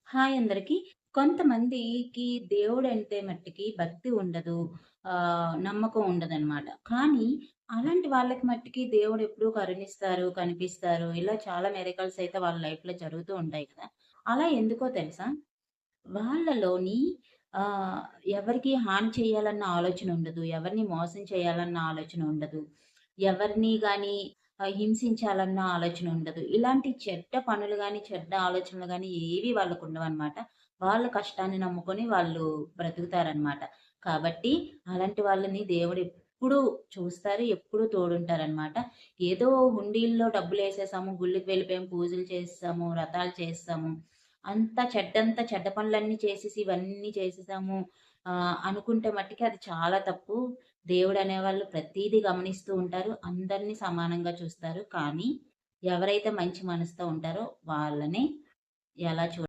Hi అందరికి. కొంతమందికి దేవుడంటే మట్టికి భక్తి ఉండదు. నమ్మకం ఉండదనమాట. కానీ అలాంటి వాళ్ళకి మట్టికి దేవుడెప్పుడూ కరుణిస్తారు, కనిపిస్తారు. ఇలా చాలా మిరకల్స్ అయితే వాళ్ళ లైఫ్‌లో జరుగుతూ ఉంటాయి కదా! అలా ఎందుకో తెలుసా? వాళ్ళలోని ఆహ్, ఎవరికీ హాని చేయాలన్న ఆలోచన ఉండదు. ఎవరిని మోసం చేయాలన్న ఆలోచన ఉండదు. ఎవరిని గాని హింసించాలన్న ఆలోచన ఉండదు. ఇలాంటి చెడ్డ పనులు గాని, చెడ్డ ఆలోచనలు గాని ఏవి వాళ్ళకుండవనమాట. వాళ్ళ కష్టాన్ని నమ్ముకొని వాళ్ళు బ్రతుకుతారనమాట. కాబట్టి అలాంటి వాళ్ళని దేవుడెప్పుడూ చూస్తారు. ఎప్పుడూ తోడుంటారనమాట. ఏదో హుండీల్లో డబ్బులేసేసాము, గుళ్ళకి వెళ్ళిపోయాము, పూజలు చేసేసాము, వ్రతాలు చేసేసాము. అంతా చెడ్డ పనులన్నీ చేసేసి, ఇవన్నీ చేసేసాము అనుకుంటే మట్టికి అది చాలా తప్పు. దేవుడనేవాళ్ళు ప్రతీదీ గమనిస్తూ ఉంటారు. అందరిని సమానంగా చూస్తారు. కానీ ఎవరైతే మంచి మనసుతో ఉంటారో వాళ్ళని ఎలా